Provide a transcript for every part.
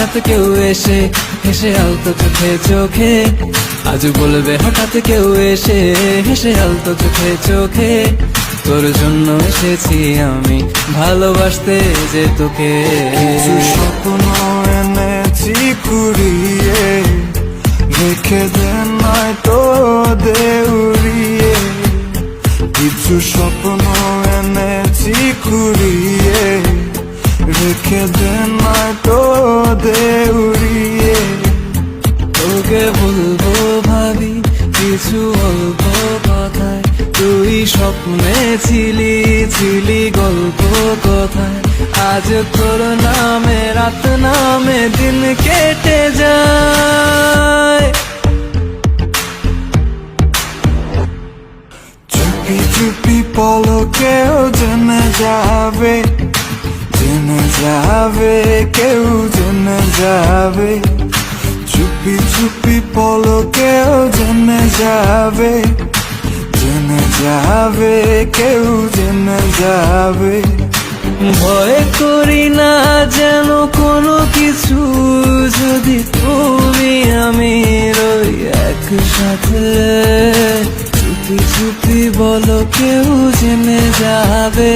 হঠাৎ কেউ এসে হেসে আলতো চোখে চোখে, আজ বলবে হঠাৎ কেউ এসে হেসে আলতো চোখে চোখে, তোর জন্য এসেছি আমি ভালোবাসতে যে তোকে। কিছু স্বপ্ন এনেছি কুড়িয়ে, রেখে দে নয়তো দে উড়িয়ে। কিছু স্বপ্ন এনেছি কুড়িয়ে, রেখে দে নয়তো দে উড়িয়ে। তোকে বলবো ভাবি কিছু অল্প কথায়, তুই স্বপ্নে ছিলি ছিলি গল্প কথায়, আজ তোর নামে রাত নামে দিন কেটে যায়। চুপি চুপি পলকেও জেনে যাবে, জেনে যাবে, কেউ জেনে যাবে। চুপি চুপি পলকেও জেনে যাবে, জেনে যাবে, কেউ জেনে যাবে। ভয় করি না যেন কোনো কিছু, যদি তুমি আমি রই একসাথে। চুপি চুপি বলো কেউ জেনে যাবে,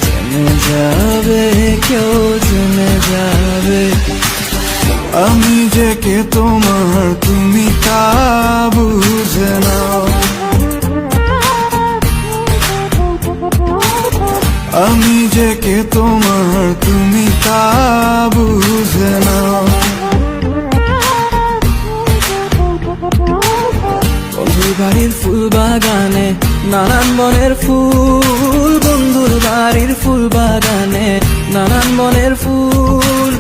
জেনে যাবে, কেউ জেনে যাবে। আমি যে কে তোমার তুমি তা বুঝে নাও, আমি যে কে তোমার তুমি তা বুঝে নাও। বন্ধুর বাড়ির ফুল বাগানে নানান বনের ফুল, বন্ধুর বাড়ির ফুল বাগানে নানান বনের ফুল,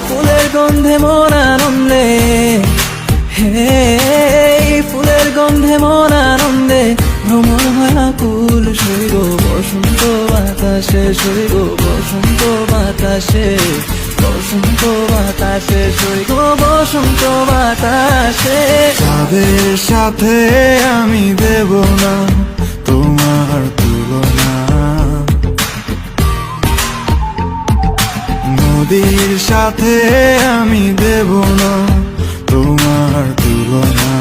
ফুলের গন্ধে মন আনন্দে, হে ফুলের গন্ধে মন আনন্দে ভ্রমণ হয় আকুল। শৈব বসন্ত বাতাসে, শৈব বসন্ত বাতাসে, বসন্ত বাতাসে, শৈব বসন্ত বাতাসে। তাদের সাথে আমি দেব না তোমার তুলনা, নদীর সাথে আমি দেব না তোমার তুলনা।